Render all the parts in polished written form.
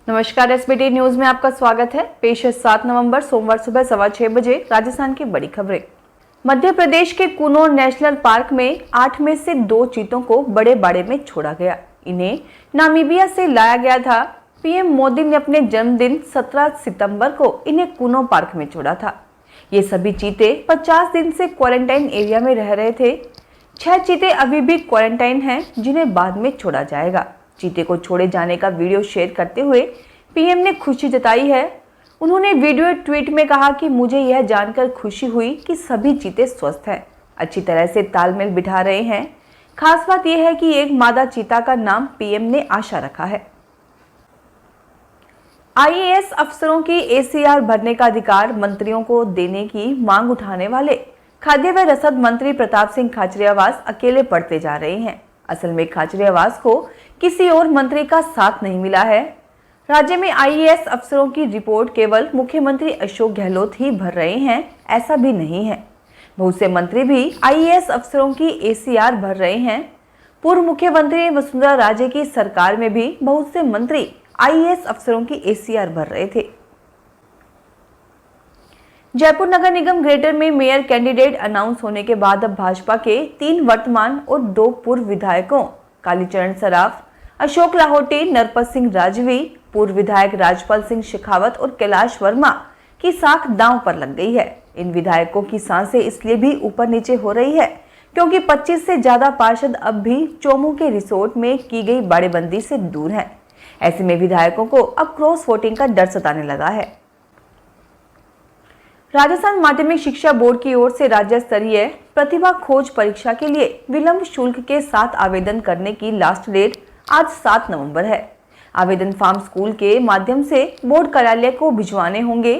नमस्कार, SBT news में आपका स्वागत है। पेश है 7 नवंबर सोमवार सुबह 6:15 बजे राजस्थान की बड़ी खबरें। मध्य प्रदेश के कुनोर नेशनल पार्क में 8 में से 2 चीतों को बड़े बाड़े में छोड़ा गया। इन्हें नामीबिया से लाया गया था। पीएम मोदी ने अपने जन्मदिन 17 सितंबर को इन्हें कुनो पार्क में छोड़ा था। ये सभी चीते 50 दिन से क्वारंटाइन एरिया में रह रहे थे। 6 चीते अभी भी क्वारंटाइन हैं, जिन्हें बाद में छोड़ा जाएगा। चीते को छोड़े जाने का वीडियो शेयर करते हुए पीएम ने खुशी जताई है। उन्होंने वीडियो ट्वीट में कहा कि मुझे यह जानकर खुशी हुई कि सभी चीते स्वस्थ हैं, अच्छी तरह से तालमेल बिठा रहे हैं। खास बात यह है कि एक मादा चीता का नाम पीएम ने आशा रखा है। आईएएस अफसरों की एसीआर भरने का अधिकार मंत्रियों को देने की मांग उठाने वाले खाद्य व रसद मंत्री प्रताप सिंह खाचरियावास अकेले पड़ते जा रहे हैं। असल में खाचरियावास को किसी और मंत्री का साथ नहीं मिला है। राज्य में आईएएस अफसरों की रिपोर्ट केवल मुख्यमंत्री अशोक गहलोत ही भर रहे हैं, ऐसा भी नहीं है। बहुत से मंत्री भी आईएएस अफसरों की एसीआर भर रहे हैं। पूर्व मुख्यमंत्री वसुंधरा राजे की सरकार में भी बहुत से मंत्री आईएएस अफसरों की एसीआर भर रहे थे। जयपुर नगर निगम ग्रेटर में मेयर कैंडिडेट अनाउंस होने के बाद अब भाजपा के 3 वर्तमान और 2 पूर्व विधायकों कालीचरण सराफ, अशोक लाहौटी, नरपत सिंह राजवी, पूर्व विधायक राजपाल सिंह शेखावत और कैलाश वर्मा की साख दांव पर लग गई है। इन विधायकों की सांसें इसलिए भी ऊपर नीचे हो रही है क्योंकि 25 से ज्यादा पार्षद अब भी चोमू के रिसोर्ट में की गई बाड़ेबंदी से दूर हैं। ऐसे में विधायकों को अब क्रॉस वोटिंग का डर सताने लगा है। राजस्थान माध्यमिक शिक्षा बोर्ड की ओर से राज्य स्तरीय प्रतिभा खोज परीक्षा के लिए विलंब शुल्क के साथ आवेदन करने की लास्ट डेट आज 7 नवंबर है। आवेदन फॉर्म स्कूल के माध्यम से बोर्ड कार्यालय को भिजवाने होंगे।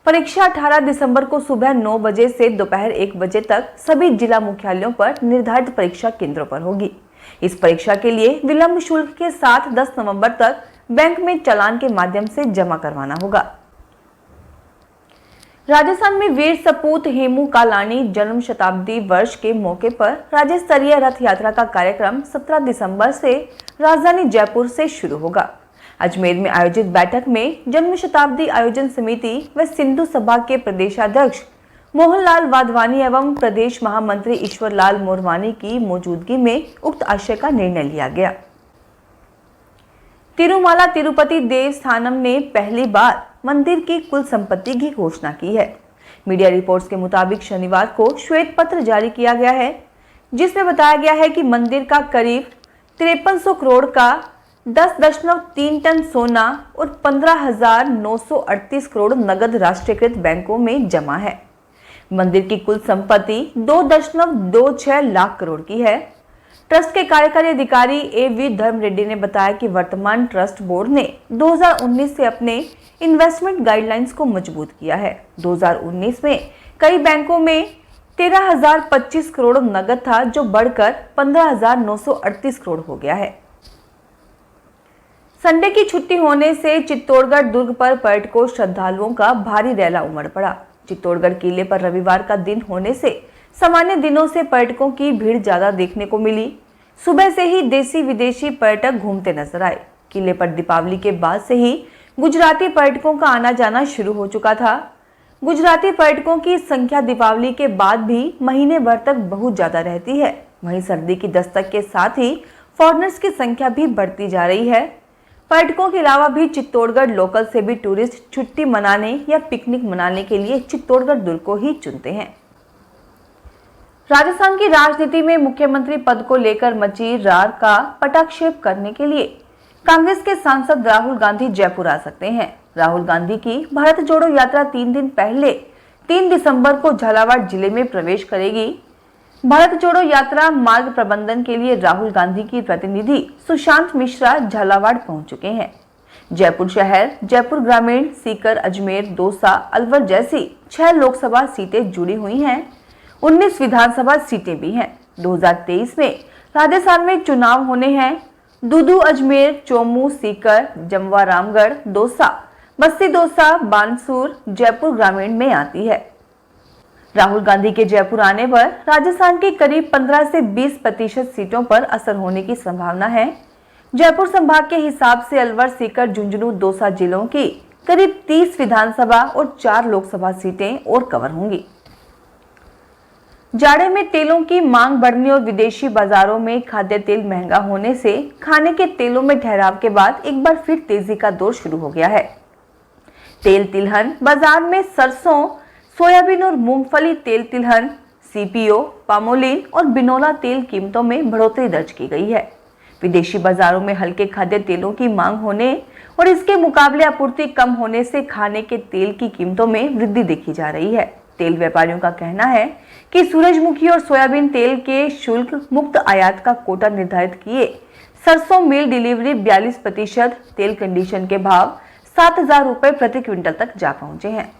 परीक्षा 18 दिसंबर को सुबह 9 बजे से दोपहर 1 बजे तक सभी जिला मुख्यालयों पर निर्धारित परीक्षा केंद्रों पर होगी। इस परीक्षा के लिए विलंब शुल्क के साथ 10 नवंबर तक बैंक में चालान के माध्यम से जमा करवाना होगा। राजस्थान में वीर सपूत हेमू कालानी जन्म शताब्दी वर्ष के मौके पर राज्य स्तरीय रथ यात्रा का कार्यक्रम 17 दिसंबर से राजधानी जयपुर से शुरू होगा। अजमेर में आयोजित बैठक में जन्म शताब्दी आयोजन समिति व सिंधु सभा के प्रदेशाध्यक्ष मोहनलाल वाधवानी एवं प्रदेश महामंत्री ईश्वरलाल मोरवानी की मौजूदगी में उक्त आशय का निर्णय लिया गया। तिरुमाला तिरुपति देवस्थानम ने पहली बार मंदिर की कुल संपत्ति की घोषणा की है। मीडिया रिपोर्ट्स के मुताबिक शनिवार को श्वेत पत्र जारी किया गया है, जिसमें बताया गया है कि मंदिर का करीब 5300 करोड़ का 10.3 टन सोना और 15,938 करोड़ नगद राष्ट्रीयकृत बैंकों में जमा है। मंदिर की कुल संपत्ति 2.26 लाख करोड़ की है। ट्रस्ट के कार्यकारी अधिकारी ए.वी. धर्म रेड्डी ने बताया कि वर्तमान ट्रस्ट बोर्ड ने 2019 से अपने इन्वेस्टमेंट गाइडलाइंस को मजबूत किया है। 2019 में कई बैंकों में 13,025 करोड़ नगद था, जो बढ़कर 15,938 करोड़ हो गया है। संडे की छुट्टी होने से चित्तौड़गढ़ दुर्ग पर पर्यटकों श्रद्धालुओं का भारी रैला उमड़ पड़ा। चित्तौड़गढ़ किले पर रविवार का दिन होने से सामान्य दिनों से पर्यटकों की भीड़ ज्यादा देखने को मिली। सुबह से ही देसी विदेशी पर्यटक घूमते नजर आए। किले पर दीपावली के बाद से ही गुजराती पर्यटकों का आना जाना शुरू हो चुका था। गुजराती पर्यटकों की संख्या दीपावली के बाद भी महीने भर तक बहुत ज्यादा रहती है। वहीं सर्दी की दस्तक के साथ ही फॉरेनर्स की संख्या भी बढ़ती जा रही है। पर्यटकों के अलावा भी चित्तौड़गढ़ लोकल से भी टूरिस्ट छुट्टी मनाने या पिकनिक मनाने के लिए चित्तौड़गढ़ दुर्ग को ही चुनते हैं। राजस्थान की राजनीति में मुख्यमंत्री पद को लेकर मची रार का पटाक्षेप करने के लिए कांग्रेस के सांसद राहुल गांधी जयपुर आ सकते हैं। राहुल गांधी की भारत जोड़ो यात्रा 3 दिन पहले 3 दिसंबर को झालावाड़ जिले में प्रवेश करेगी। भारत जोड़ो यात्रा मार्ग प्रबंधन के लिए राहुल गांधी की प्रतिनिधि सुशांत मिश्रा झालावाड़ पहुंच चुके हैं। जयपुर शहर, जयपुर ग्रामीण, सीकर, अजमेर, दौसा, अलवर जैसी 6 लोकसभा सीटें जुड़ी हुई हैं। 19 विधानसभा सीटें भी हैं। 2023 में राजस्थान में चुनाव होने हैं। दूदू, अजमेर, चोमू, सीकर, जमवा, रामगढ़, दौसा, बस्ती दौसा, बानसूर जयपुर ग्रामीण में आती है। राहुल गांधी के जयपुर आने पर राजस्थान की करीब 15 से 20% सीटों पर असर होने की संभावना है। जयपुर संभाग के हिसाब से अलवर, सीकर, झुंझुनू, दौसा जिलों की करीब 30 विधानसभा और 4 लोकसभा सीटें और कवर होंगी। जाड़े में तेलों की मांग बढ़ने और विदेशी बाजारों में खाद्य तेल महंगा होने से खाने के तेलों में ठहराव के बाद एक बार फिर तेजी का दौर शुरू हो गया है। तेल तिलहन बाजार में सरसों, सोयाबीन और मूंगफली तेल तिलहन, सीपीओ, पामोलिन और बिनोला तेल कीमतों में बढ़ोतरी दर्ज की गई है। विदेशी बाजारों में हल्के खाद्य तेलों की मांग होने और इसके मुकाबले आपूर्ति कम होने से खाने के तेल की कीमतों में वृद्धि देखी जा रही है। तेल व्यापारियों का कहना है कि सूरजमुखी और सोयाबीन तेल के शुल्क मुक्त आयात का कोटा निर्धारित किए सरसों मिल डिलीवरी 42% तेल कंडीशन के भाव 7,000 रुपए प्रति क्विंटल तक जा पहुंचे हैं।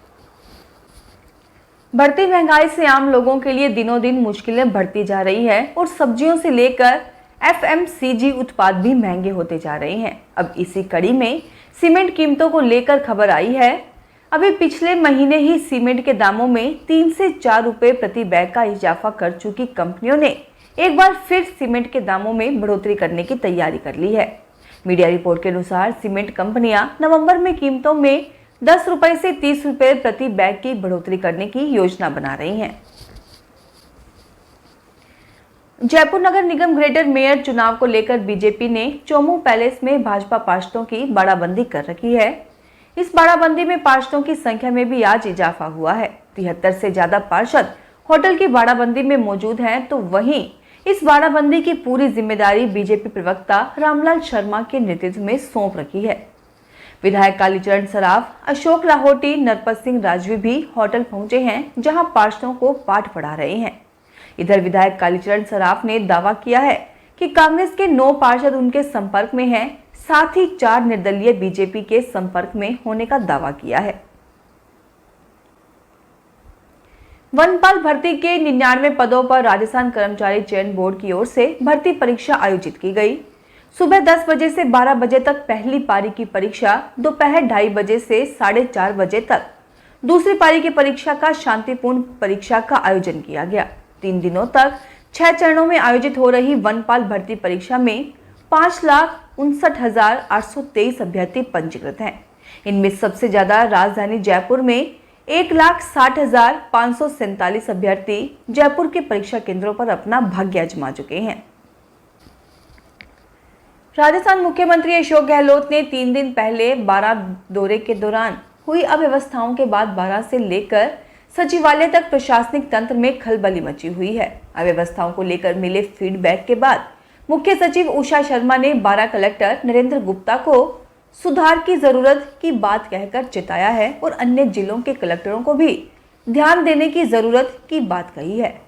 बढ़ती महंगाई से आम लोगों के लिए दिनों दिन मुश्किलें बढ़ती जा रही है और सब्जियों से लेकर FMCG उत्पाद भी महंगे होते जा रहे हैं। अब इसी कड़ी में सीमेंट कीमतों को लेकर खबर आई है। अभी पिछले महीने ही सीमेंट के दामों में 3 से 4 रुपए प्रति बैग का इजाफा कर चुकी कंपनियों ने एक बार फिर सीमेंट के दामों में बढ़ोतरी करने की तैयारी कर ली है। मीडिया रिपोर्ट के अनुसार सीमेंट कंपनियां नवंबर में कीमतों में 10 रुपए से 30 रुपए प्रति बैग की बढ़ोतरी करने की योजना बना रही हैं। जयपुर नगर निगम ग्रेटर मेयर चुनाव को लेकर बीजेपी ने चोमू पैलेस में भाजपा पार्षदों की बाड़ाबंदी कर रखी है। इस बाड़ाबंदी में पार्षदों की संख्या में भी आज इजाफा हुआ है। 73 से ज्यादा पार्षद होटल की बाड़ाबंदी में मौजूद हैं, तो वहीं इस बाड़ाबंदी की पूरी जिम्मेदारी बीजेपी प्रवक्ता रामलाल शर्मा के नेतृत्व में सौंप रखी है। विधायक कालीचरण सराफ, अशोक लाहौटी, नरपत सिंह राजवी भी होटल पहुंचे हैं, जहां पार्षदों को पाठ पढ़ा रहे हैं। इधर विधायक कालीचरण सराफ ने दावा किया है कि कांग्रेस के 9 पार्षद उनके संपर्क में हैं, साथ ही 4 निर्दलीय बीजेपी के संपर्क में होने का दावा किया है। वनपाल भर्ती के 99 पदों पर राजस्थान कर्मचारी चयन बोर्ड की ओर से भर्ती परीक्षा आयोजित की गई। सुबह 10 बजे से 12 बजे तक पहली पारी की परीक्षा, दोपहर 2:30 बजे से 4:30 बजे तक दूसरी पारी की परीक्षा का शांतिपूर्ण परीक्षा का आयोजन किया गया। 3 दिनों तक 6 चरणों में आयोजित हो रही वनपाल भर्ती परीक्षा में 5,59,823 अभ्यर्थी पंजीकृत हैं। इनमें सबसे ज्यादा राजधानी जयपुर में 1,60,547 अभ्यर्थी जयपुर के परीक्षा केंद्रों पर अपना भाग्य आजमा चुके हैं। राजस्थान मुख्यमंत्री अशोक गहलोत ने 3 दिन पहले बारां दौरे के दौरान हुई अव्यवस्थाओं के बाद बारां से लेकर सचिवालय तक प्रशासनिक तंत्र में खलबली मची हुई है। अव्यवस्थाओं को लेकर मिले फीडबैक के बाद मुख्य सचिव उषा शर्मा ने बारां कलेक्टर नरेंद्र गुप्ता को सुधार की जरूरत की बात कहकर चिताया है और अन्य जिलों के कलेक्टरों को भी ध्यान देने की जरूरत की बात कही है।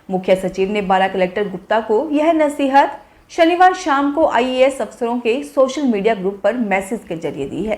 मुख्य सचिव ने बारां कलेक्टर गुप्ता को यह नसीहत शनिवार शाम को IAS अफसरों के सोशल मीडिया ग्रुप पर मैसेज के जरिए दी है।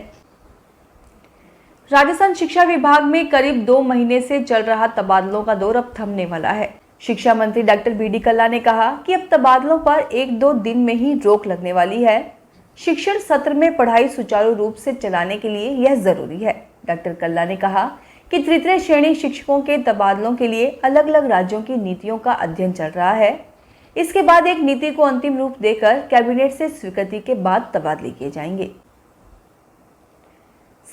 राजस्थान शिक्षा विभाग में करीब 2 महीने से चल रहा तबादलों का दौर अब थमने वाला है। शिक्षा मंत्री डॉक्टर BD कल्ला ने कहा कि अब तबादलों पर 1-2 दिन में ही रोक लगने वाली है। शिक्षण सत्र में पढ़ाई सुचारू रूप से चलाने के लिए यह जरूरी है। डॉक्टर कल्ला ने कहा कि तृतीय श्रेणी शिक्षकों के तबादलों के लिए अलग अलग राज्यों की नीतियों का अध्ययन चल रहा है। इसके बाद एक नीति को अंतिम रूप देकर कैबिनेट से स्वीकृति के बाद तबादले किए जाएंगे।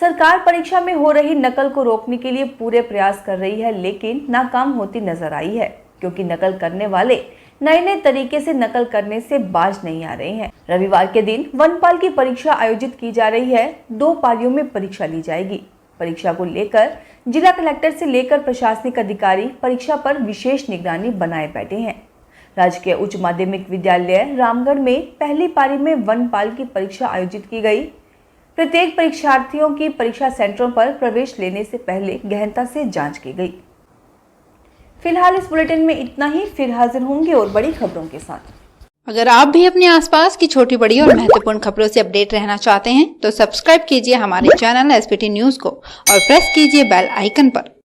सरकार परीक्षा में हो रही नकल को रोकने के लिए पूरे प्रयास कर रही है, लेकिन नाकाम होती नजर आई है, क्योंकि नकल करने वाले नए तरीके से नकल करने से बाज नहीं आ रहे हैं। रविवार के दिन वनपाल की परीक्षा आयोजित की जा रही है। 2 पारियों में परीक्षा ली जाएगी। परीक्षा को लेकर जिला कलेक्टर से लेकर प्रशासनिक अधिकारी परीक्षा पर विशेष निगरानी बनाए बैठे हैं। राजकीय उच्च माध्यमिक विद्यालय रामगढ़ में पहली पारी में वनपाल की परीक्षा आयोजित की गई। प्रत्येक परीक्षार्थियों की परीक्षा सेंटरों पर प्रवेश लेने से पहले गहनता से जांच की गई। फिलहाल इस बुलेटिन में इतना ही। फिर हाजिर होंगे और बड़ी खबरों के साथ। अगर आप भी अपने आसपास की छोटी बड़ी और महत्वपूर्ण खबरों से अपडेट रहना चाहते हैं तो सब्सक्राइब कीजिए हमारे चैनल SPT न्यूज को और प्रेस कीजिए बेल आइकन पर।